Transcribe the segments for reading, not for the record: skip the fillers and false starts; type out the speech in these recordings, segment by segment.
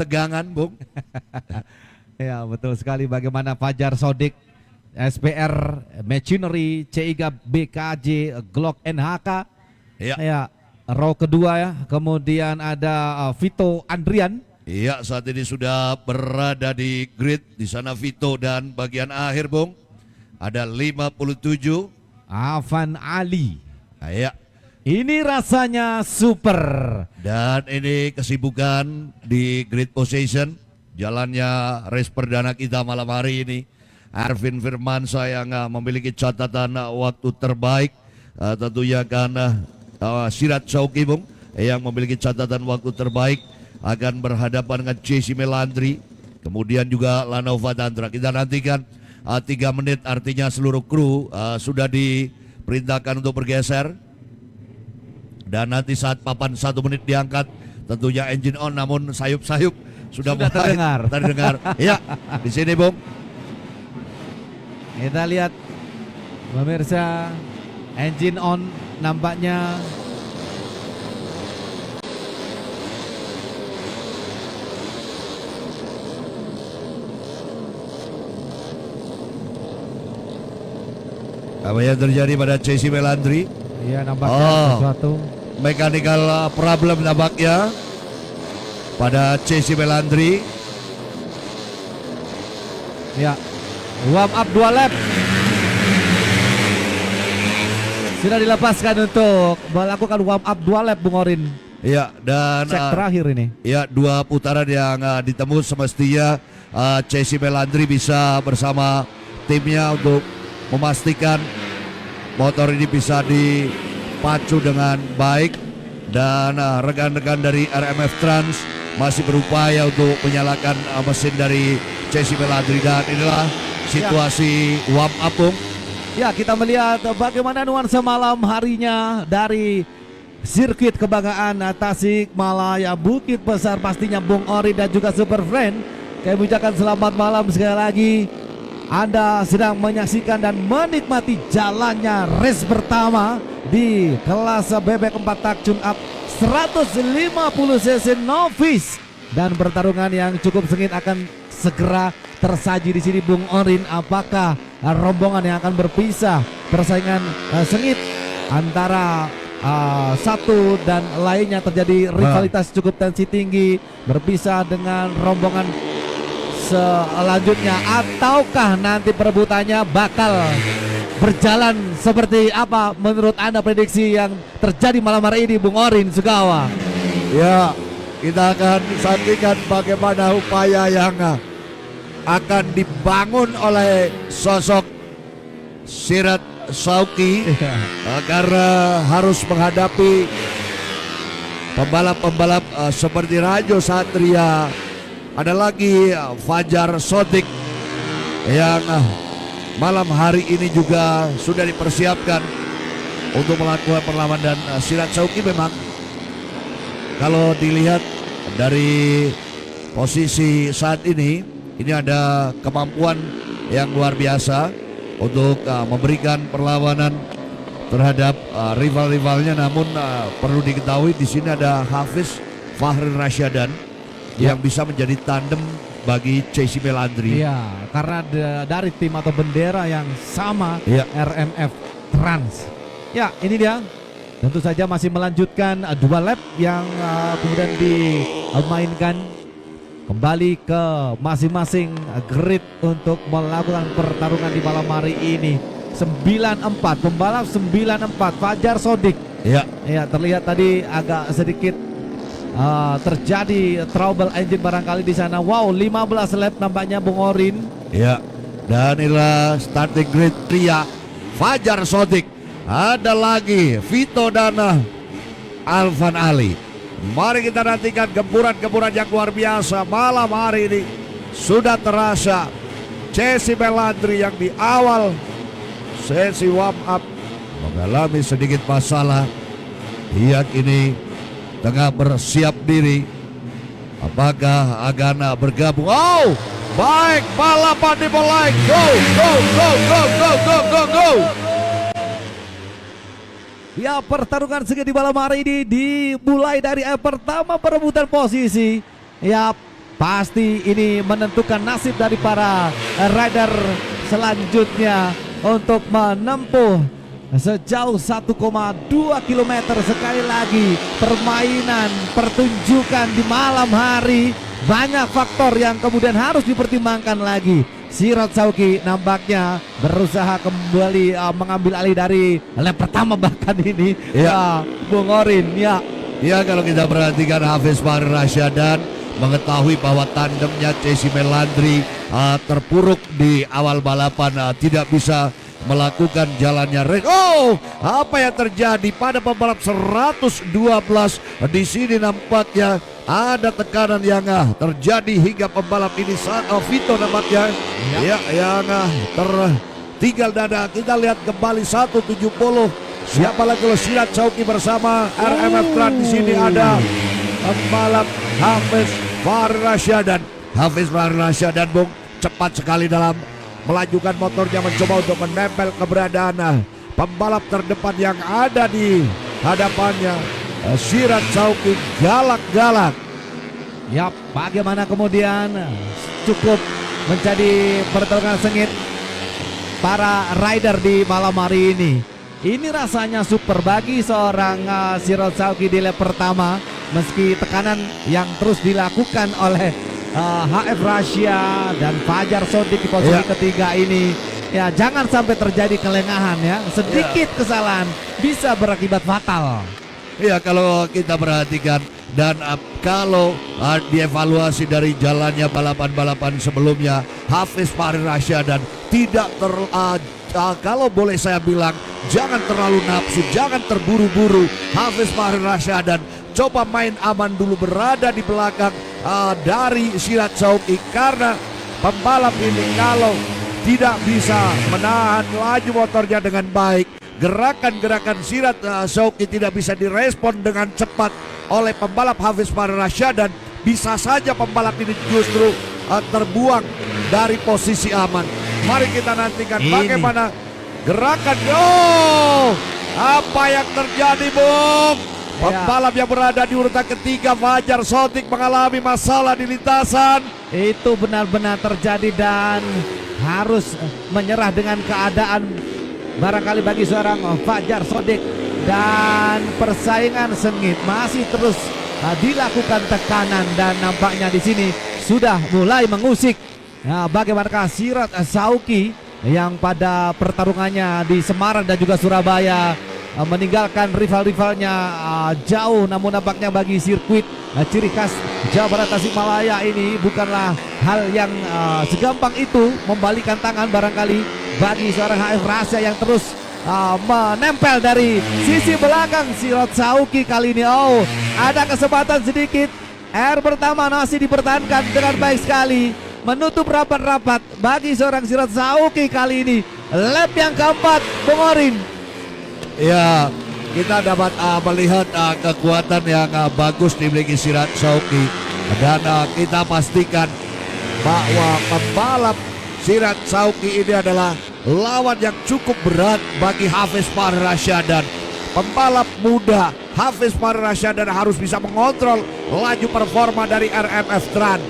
ketegangan, Bung. Ya betul sekali, bagaimana Fajar Sodik, SPR Machinery, C3 BKJ, Glock NHK. Ya. Ya, row kedua ya. Kemudian ada Vito Andrian. Iya, saat ini sudah berada di grid. Di sana Vito dan bagian akhir, Bung. Ada 57. Afan Ali. Iya. Ini rasanya super. Dan ini kesibukan di grid position. Jalannya race perdana kita malam hari ini. Arvin Firmansyah yang memiliki catatan waktu terbaik. Tentunya kan Sirat Sauki, Bung, yang memiliki catatan waktu terbaik akan berhadapan dengan Jesse Melandri. Kemudian juga Lanova Tantra. Kita nantikan 3 menit, artinya seluruh kru sudah diperintahkan untuk bergeser. Dan nanti saat papan 1 menit diangkat, tentunya engine on, namun sayup-sayup sudah mulai terdengar. Ya, di sini, Bung. Kita lihat pemirsa, engine on nampaknya. Apa yang terjadi pada Jesse Melandri? Iya, nampaknya sesuatu mechanical problem nampaknya pada Jesse Melandri. Ya, warm up 2 lap. Sudah dilepaskan untuk melakukan warm up 2 lap, Bung Orin. Ya, dan cek terakhir ini. Ya, 2 putaran yang ditembus semestinya Jesse Melandri bisa bersama timnya untuk memastikan motor ini bisa dipacu dengan baik. Dan rekan-rekan dari RMF Trans masih berupaya untuk menyalakan mesin dari Jesse Melandri. Dan inilah situasi warm up, Bung. Ya, kita melihat bagaimana nuansa malam harinya dari sirkuit kebanggaan Tasikmalaya Bukit Besar, pastinya Bung Ori dan juga Super Friend. Kami ucapkan selamat malam sekali lagi. Anda sedang menyaksikan dan menikmati jalannya race pertama di kelas bebek 4 tak tune up 150 cc novice, dan pertarungan yang cukup sengit akan segera tersaji di sini, Bung Orin. Apakah rombongan yang akan berpisah, persaingan sengit antara satu dan lainnya, terjadi rivalitas cukup tensi tinggi, berpisah dengan rombongan selanjutnya, ataukah nanti perebutannya bakal berjalan seperti apa menurut Anda, prediksi yang terjadi malam hari ini, Bung Orin Sugawa? Ya, kita akan saksikan bagaimana upaya yang akan dibangun oleh sosok Sirat Sauki karena harus menghadapi pembalap-pembalap seperti Rajo Satria. Ada lagi Fajar Sodik yang malam hari ini juga sudah dipersiapkan untuk melakukan perlawanan. Dan Sirat Sauki memang kalau dilihat dari posisi saat ini ada kemampuan yang luar biasa untuk memberikan perlawanan terhadap rival-rivalnya. Namun perlu diketahui di sini ada Hafiz Fahri Rasyadan yang bisa menjadi tandem bagi Jesse Melandri. Iya, karena dari tim atau bendera yang sama, RMF Trans. Ya, ini dia. Tentu saja masih melanjutkan 2 lap yang kemudian dimainkan kembali ke masing-masing grid untuk melakukan pertarungan di malam hari ini. 94 pembalap, 94 Fajar Sodik. Ya, terlihat tadi agak sedikit terjadi trouble engine barangkali di sana. Wow, 15 lap nampaknya, Bung Orin. Ya, dan inilah starting grid pria Fajar Sodik. Ada lagi Vito dan Alvan Ali. Mari kita nantikan gempuran-gempuran yang luar biasa malam hari ini. Sudah terasa Jesse Melandri yang di awal sesi warm up mengalami sedikit masalah. Dia kini tengah bersiap diri. Apakah akan bergabung? Oh, baik, balapan dimulai. Go, go, go, go, go, go, go, go. Ya, pertarungan sengit di malam hari ini dimulai dari pertama perebutan posisi. Ya, pasti ini menentukan nasib dari para rider selanjutnya untuk menempuh sejauh 1,2 km. Sekali lagi permainan pertunjukan di malam hari, banyak faktor yang kemudian harus dipertimbangkan lagi. Sirot Sauki nampaknya berusaha kembali mengambil alih dari lap pertama bahkan ini. Ya, Bung Orin, ya. Ya, kalau kita perhatikan Hafiz Fahri Rashyadan mengetahui bahwa tandemnya Chessy Melandri terpuruk di awal balapan, tidak bisa melakukan jalannya race. Oh, apa yang terjadi pada pembalap 112 di sini? Nampaknya ada tekanan yang terjadi hingga pembalap ini saat Vito nampaknya ya yang tertinggal dada. Kita lihat kembali 170. Siapa lagi kalau Sirot Sauki bersama RMF Tran. Di sini ada pembalap Hafiz Fahri Rashyadan. Hafiz Fahri Rashyadan, Bung, cepat sekali dalam melajukan motornya, mencoba untuk menempel keberadaan pembalap terdepan yang ada di hadapannya. Sirot Sauki galak-galak. Ya, bagaimana kemudian cukup menjadi pertarungan sengit para rider di malam hari ini. Ini rasanya super bagi seorang Sirot Sauki di lap pertama, meski tekanan yang terus dilakukan oleh HF Rasya dan Fajar Shodiq di posisi ketiga ini. Ya, jangan sampai terjadi kelengahan ya. Sedikit kesalahan bisa berakibat fatal. Ya, kalau kita perhatikan dan kalau dievaluasi dari jalannya balapan-balapan sebelumnya, Hafiz Fahri Rashyadan tidak kalau boleh saya bilang, jangan terlalu nafsu, jangan terburu-buru. Hafiz Fahri Rashyadan coba main aman dulu, berada di belakang dari Sirot Sauki, karena pembalap ini kalau tidak bisa menahan laju motornya dengan baik, gerakan-gerakan Sirot Sauki tidak bisa direspon dengan cepat oleh pembalap Hafiz Fahri Rashyadan, bisa saja pembalap ini justru terbuang dari posisi aman. Mari kita nantikan bagaimana gerakan. Oh, apa yang terjadi, Bung? Pembalap yang berada di urutan ketiga, Fajar Shodiq, mengalami masalah di lintasan. Itu benar-benar terjadi dan harus menyerah dengan keadaan barangkali bagi seorang Fajar Shodiq. Dan persaingan sengit masih terus dilakukan tekanan, dan nampaknya di sini sudah mulai mengusik. Nah, bagaimanakah Sirot Sauki yang pada pertarungannya di Semarang dan juga Surabaya meninggalkan rival-rivalnya jauh, namun nampaknya bagi sirkuit ciri khas Jawa Barat Tasikmalaya ini bukanlah hal yang segampang itu membalikan tangan barangkali bagi seorang HF Rasya yang terus menempel dari sisi belakang Sirot Sauki kali ini. Oh, ada kesempatan sedikit. R pertama masih dipertahankan dengan baik sekali, menutup rapat-rapat bagi seorang Sirot Sauki kali ini. Lap yang keempat, Bung Orin. Ya, kita dapat melihat kekuatan yang bagus dimiliki Sirot Sauki, dan kita pastikan bahwa pembalap Sirot Sauki ini adalah lawan yang cukup berat bagi Hafiz Fahri Rashyadan. Pembalap muda Hafiz Fahri Rashyadan harus bisa mengontrol laju performa dari RMF Tran.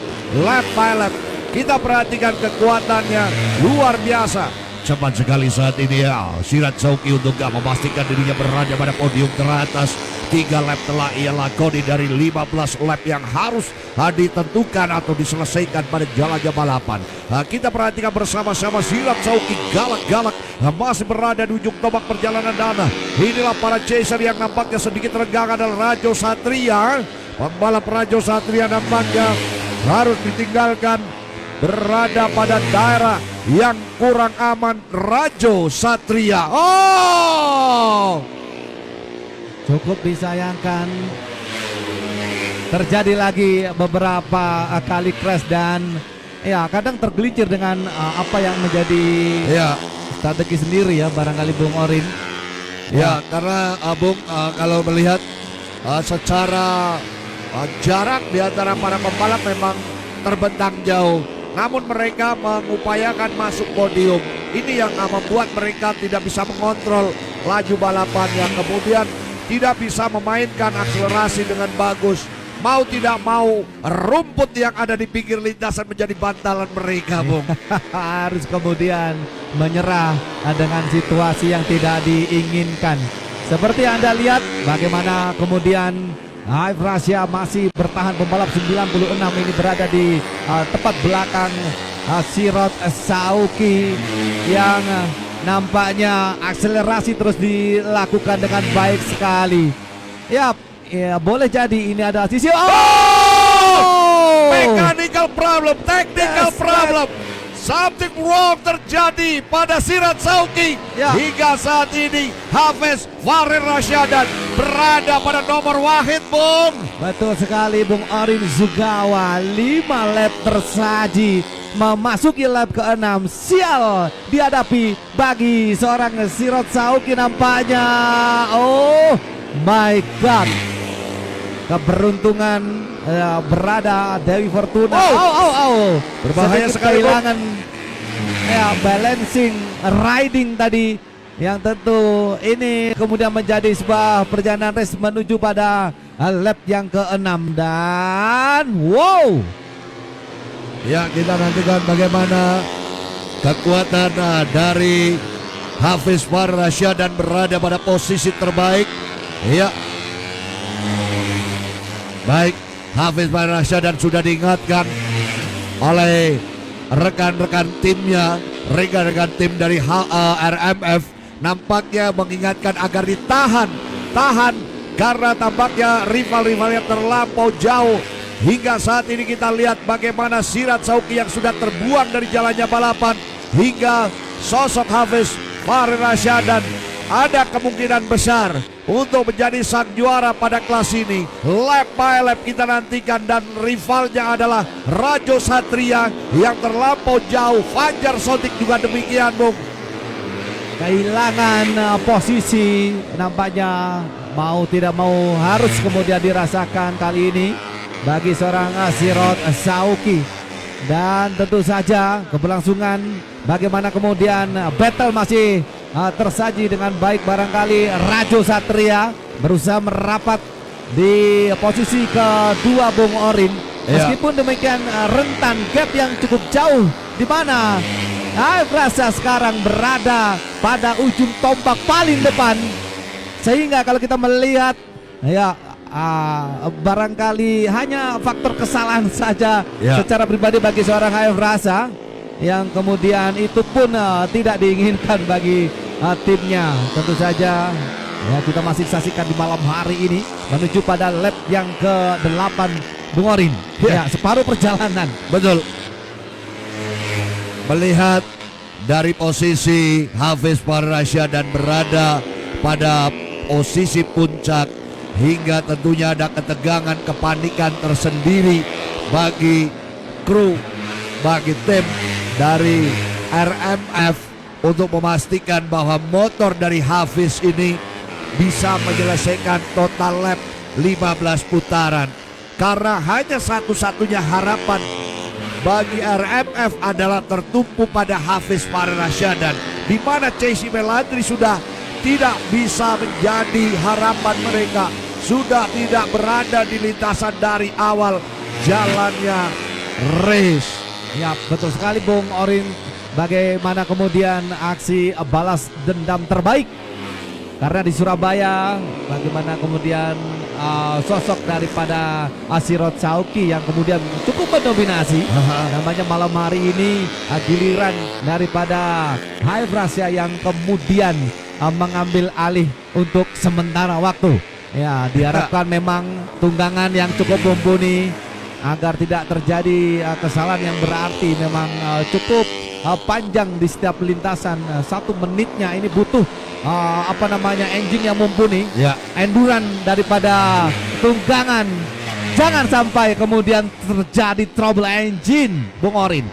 Lap by lap kita perhatikan kekuatannya luar biasa. Cepat sekali saat ini ya Sirot Sauki untuk memastikan dirinya berada pada podium teratas. 3 lap telah ia lakoni dari 15 lap yang harus ditentukan atau diselesaikan pada jalannya balapan. Kita perhatikan bersama-sama Sirot Sauki galak-galak masih berada di ujung tombak perjalanan dana. Inilah para chaser yang nampaknya sedikit renggang adalah Rajo Satria. Pembalap Rajo Satria nampaknya harus ditinggalkan, berada pada daerah yang kurang aman. Rajo Satria, oh, cukup disayangkan terjadi lagi beberapa kali crash, dan ya kadang tergelincir dengan apa yang menjadi strategi sendiri ya barangkali Bung Orin. Ya, karena Bung kalau melihat secara jarak di antara para pembalap memang terbentang jauh, namun mereka mengupayakan masuk podium. Ini yang membuat mereka tidak bisa mengontrol laju balapannya, kemudian tidak bisa memainkan akselerasi dengan bagus. mau tidak mau rumput yang ada di pinggir lintasan menjadi bantalan mereka, Bung. Harus kemudian menyerah dengan situasi yang tidak diinginkan. Seperti Anda lihat bagaimana kemudian Hive Russia masih bertahan, pembalap 96 ini berada di tepat belakang Sirot Sauki yang nampaknya akselerasi terus dilakukan dengan baik sekali. Ya, boleh jadi ini adalah sisi. Mechanical problem, technical problem. Something wrong terjadi pada Sirot Sauki. Ya. Hingga saat ini Hafiz Farid Rasyadan berada pada nomor wahid, Bung. Betul sekali Bung Orin Zugawa. 5 lap tersaji, memasuki lap ke-6. Sial dihadapi bagi seorang Sirot Sauki nampaknya. Oh my God, keberuntungan berada Dewi Fortuna. Berbahaya sekali, kehilangan balancing riding tadi, yang tentu ini kemudian menjadi sebuah perjalanan race menuju pada lap yang ke-6. Dan wow, Ya, kita nantikan bagaimana kekuatan dari Hafiz Farid Rasyadan berada pada posisi terbaik. Ya, baik, Hafiz Farid Rasyadan sudah diingatkan oleh rekan-rekan timnya, rekan-rekan tim dari RMF nampaknya mengingatkan agar tahan karena tampaknya rival-rivalnya terlampau jauh. Hingga saat ini kita lihat bagaimana Sirot Sauki yang sudah terbuang dari jalannya balapan, hingga sosok Hafiz Farid Rasyadan ada kemungkinan besar untuk menjadi sang juara pada kelas ini. Lap by lap kita nantikan, dan rivalnya adalah Rajo Satria yang terlampau jauh. Fajar Sotik juga demikian, Bung. kehilangan posisi nampaknya mau tidak mau harus kemudian dirasakan kali ini bagi seorang Sirot Sauki. Dan tentu saja keberlangsungan bagaimana kemudian battle masih tersaji dengan baik. Barangkali Rajo Satria berusaha merapat di posisi kedua, Bung Orin. Meskipun demikian rentan gap yang cukup jauh, di mana Rasa sekarang berada pada ujung tombak paling depan, sehingga kalau kita melihat barangkali hanya faktor kesalahan saja secara pribadi bagi seorang HF Rasa, yang kemudian itu pun tidak diinginkan bagi timnya. Tentu saja kita masih saksikan di malam hari ini menuju pada lap yang ke-8, Bung Orin. Separuh perjalanan. Betul. Melihat dari posisi Hafiz Farid Rasyadan berada pada posisi puncak, hingga tentunya ada ketegangan, kepanikan tersendiri bagi kru, bagi tim dari RMF untuk memastikan bahwa motor dari Hafiz ini bisa menyelesaikan total lap 15 putaran. Karena hanya satu-satunya harapan bagi RMF adalah tertumpu pada Hafiz Farid Rasyadan, di mana Chassis Melandri sudah tidak bisa menjadi harapan mereka, sudah tidak berada di lintasan dari awal jalannya race. Ya, betul sekali Bung Orin. Bagaimana kemudian aksi balas dendam terbaik, karena di Surabaya bagaimana kemudian sosok daripada Sirot Sauki yang kemudian cukup mendominasi. Namanya malam hari ini giliran daripada Hive Russia yang kemudian mengambil alih untuk sementara waktu. Ya, diharapkan memang tunggangan yang cukup mumpuni agar tidak terjadi kesalahan yang berarti. Memang cukup panjang di setiap lintasan. 1 menitnya ini butuh engine yang mumpuni, enduran daripada tunggangan. Jangan sampai kemudian terjadi trouble engine, Bung Orin.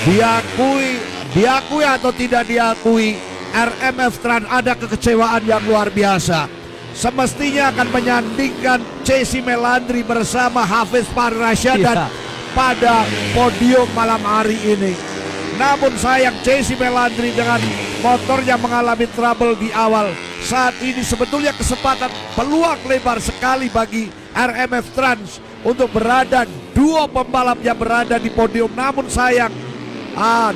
Diakui atau tidak diakui, RMF Tran ada kekecewaan yang luar biasa. Semestinya akan menyandingkan Chassis Melandri bersama Hafiz Farid Rasyadan pada podium malam hari ini. Namun sayang, Chassis Melandri dengan motornya mengalami trouble di awal. Saat ini sebetulnya kesempatan peluang lebar sekali bagi RMF Trans untuk berada, dua pembalap yang berada di podium. Namun sayang,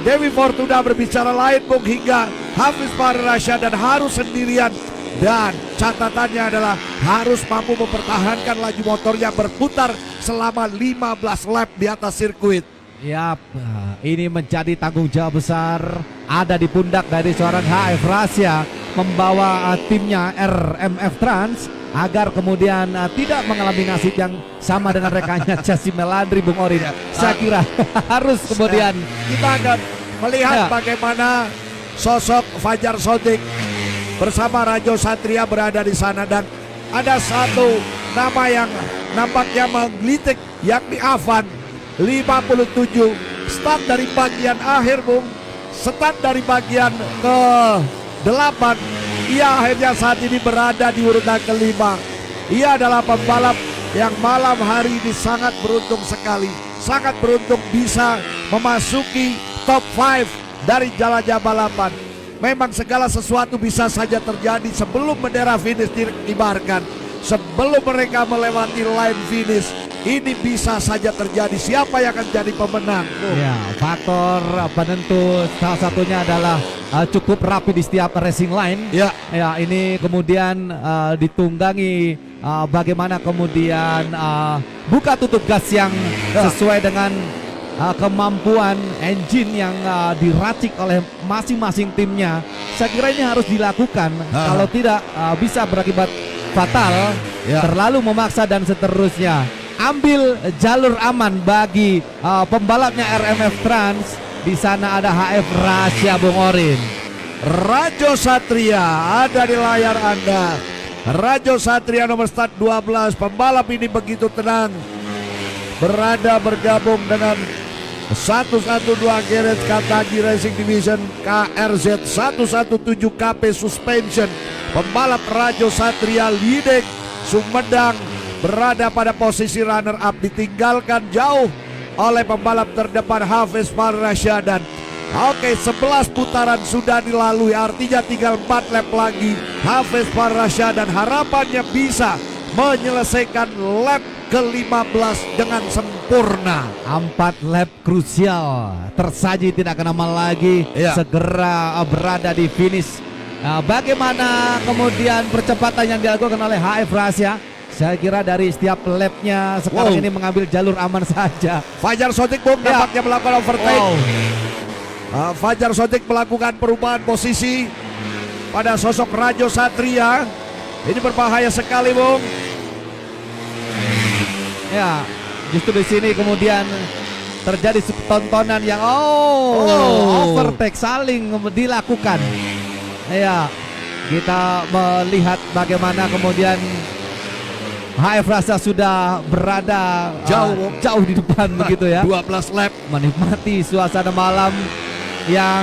Dewi Fortuna berbicara lain Bung, hingga Hafiz Fahrul Rasyad dan harus sendirian. Dan catatannya adalah harus mampu mempertahankan laju motornya berputar selama 15 lap di atas sirkuit. Yap, ini menjadi tanggung jawab besar ada di pundak dari seorang HF Rasya membawa timnya RMF Trans agar kemudian tidak mengalami nasib yang sama dengan rekannya Chassis Melandri, Bung Orin. Saya kira harus kemudian Kita akan melihat Ya. bagaimana sosok Fajar Sodik bersama Rajo Satria berada di sana, dan ada satu nama yang nampaknya menggelitik, yakni Avan 57. Start dari bagian akhir Bung, start dari bagian ke 8. Ia akhirnya saat ini berada di urutan kelima. Ia adalah pembalap yang malam hari ini sangat beruntung sekali, sangat beruntung bisa memasuki top 5 dari jalannya balapan. Memang segala sesuatu bisa saja terjadi sebelum bendera finish dikibarkan, sebelum mereka melewati line finish. Ini bisa saja terjadi. Siapa yang akan jadi pemenang? ya, faktor penentu salah satunya adalah cukup rapi di setiap racing line. Ya, Ya, ini kemudian ditunggangi bagaimana kemudian buka tutup gas yang sesuai dengan kemampuan engine yang diracik oleh masing-masing timnya. Saya kira ini harus dilakukan. Kalau tidak bisa berakibat fatal, Ya. terlalu memaksa dan seterusnya. Ambil jalur aman bagi pembalapnya RMF Trans. Di sana ada HF Rasya, Bung Orin. Rajo Satria ada di layar Anda. Rajo Satria nomor start 12. Pembalap ini begitu tenang, bergabung dengan 112 Garage Katagi Racing Division KRZ 117 KP Suspension. Pembalap Rajo Satria leading Sumedang berada pada posisi runner up, ditinggalkan jauh oleh pembalap terdepan Hafiz Fahrul Rasyad. Dan oke, 11 putaran sudah dilalui, artinya tinggal 4 lap lagi Hafiz Fahrul Rasyad, dan harapannya bisa menyelesaikan lap ke-15 dengan sempurna. 4 lap krusial tersaji, tidak akan lama lagi Ya. segera berada di finish. Bagaimana kemudian percepatan yang dilakukan oleh HF Rasya? Saya kira dari setiap lapnya sekarang ini mengambil jalur aman saja. Fajar Sodik Bung Ya. nampaknya melakukan overtake. Fajar Sodik melakukan perubahan posisi pada sosok Rajo Satria. Ini berbahaya sekali Bung. Ya, justru di sini kemudian terjadi tontonan yang overtake saling dilakukan. Ya, kita melihat bagaimana kemudian HF Rasya sudah berada jauh di depan begitu ya. 12 lap. Menikmati suasana malam yang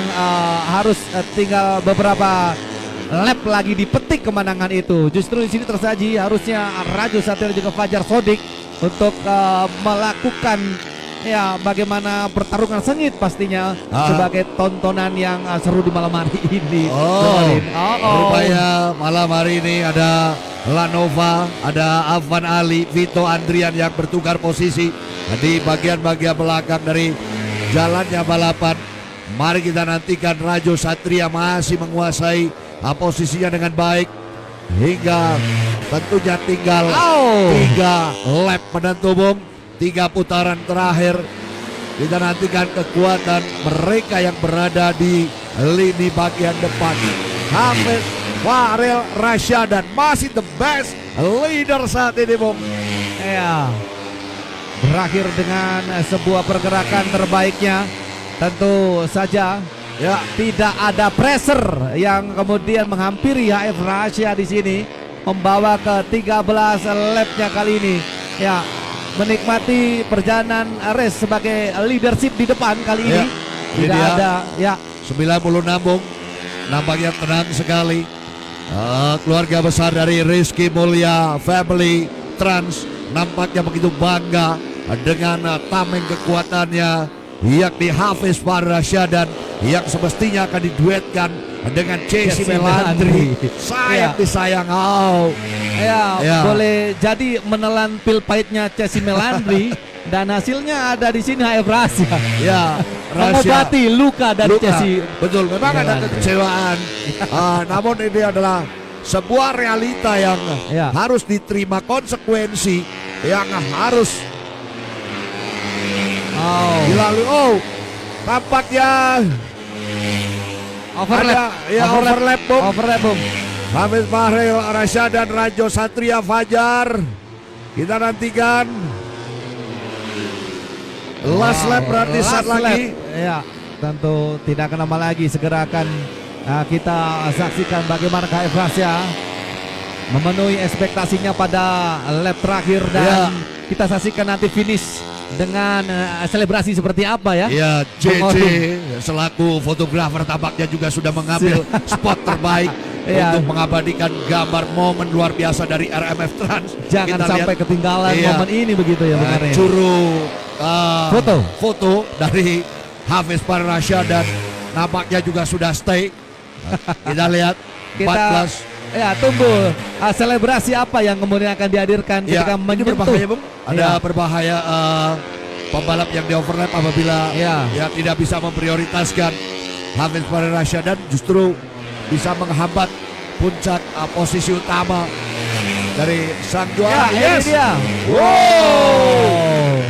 harus tinggal beberapa lap lagi dipetik kemenangan itu. Justru di sini tersaji harusnya Rajo Satria juga Fajar Sodik untuk melakukan ya bagaimana pertarungan sengit pastinya sebagai tontonan yang seru di malam hari ini. Rupanya malam hari ini ada Lanova, ada Afan Ali, Vito Andrian yang bertukar posisi di bagian-bagian belakang dari jalannya balapan. Mari kita nantikan Rajo Satria masih menguasai posisinya dengan baik hingga tentunya tinggal 3 lap penentu Bung, 3 putaran terakhir. Kita nantikan kekuatan mereka yang berada di lini bagian depan. Hafiz Fahrul Rasyad dan masih the best leader saat ini Bung. Ya, berakhir dengan sebuah pergerakan terbaiknya. Tentu saja ya tidak ada pressure yang kemudian menghampiri HF Rasya di sini, membawa ke 13 lapnya kali ini. Ya, menikmati perjalanan race sebagai leadership di depan kali ini. Tidak dia. ada ya 96 Bung, nampaknya tenang sekali. Keluarga besar dari Rizky Mulya Family Trans nampaknya begitu bangga dengan tameng kekuatannya, yakni Hafiz Fahrul Rasyad dan yang semestinya akan diduetkan dengan Jesse Jesse Melandri. Melandri. Sayang Iya. disayang. Oh. Ya, Ya. boleh jadi menelan pil pahitnya Jesse Melandri dan hasilnya ada di sini HF Rahasia. Ya, Mengobati luka dari luka. Jesse. Betul, memang ada Melandri. kekecewaan. Namun ini adalah sebuah realita yang Ya. harus diterima, konsekuensi yang harus Oh, dilalui. Oh, tampaknya overlap. ada overlap, Bung. Overlap, Bung. Hafiz Fahril Rasyad dan Rajo Satria Fajar. Kita nantikan last lap berarti Last saat lap. lagi. Ya, tentu tidak akan lama lagi, segera akan kita saksikan bagaimana HF Rahasia memenuhi ekspektasinya pada lap terakhir dan Ya. kita saksikan nanti finish dengan selebrasi seperti apa ya. Ya, Bung JJ Odin. selaku fotografer tampaknya juga sudah mengambil spot terbaik Ya. untuk mengabadikan gambar momen luar biasa dari RMF Trans. Jangan Kita sampai lihat, ketinggalan iya, momen ini begitu ya, Bung Arya. curug Foto. dari Hafiz Fahril Rasyad dan nampaknya juga sudah stay. Kita lihat Kita 14. ya tunggu selebrasi apa yang kemudian akan dihadirkan Ya, ketika ini menyentuh. berbahaya, Bung. Ada Ya. berbahaya pembalap yang di overlap apabila Ya. tidak bisa memprioritaskan Hafiz Fahril Rasyad dan justru bisa menghambat puncak posisi utama dari sang juara. Ya, ini dia. Wow.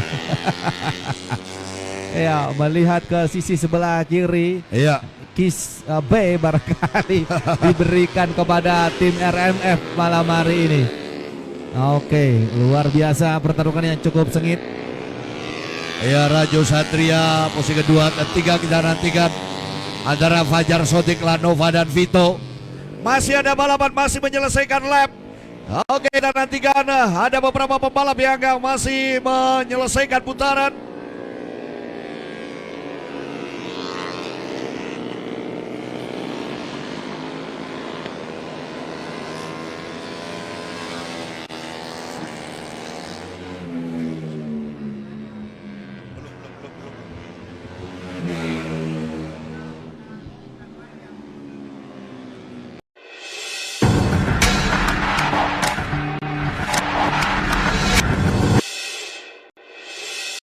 Ya, melihat ke sisi sebelah kiri, Iya. Kiss B barangkali diberikan kepada tim RMF malam hari ini. Oke, luar biasa pertarungan yang cukup sengit. Ya, Rajo Satria posisi kedua, ketiga kita nantikan antara Fajar Sotik, Lanova dan Vito. Masih ada balapan, masih menyelesaikan lap. Oke, kita nantikan ada beberapa pembalap yang masih menyelesaikan putaran.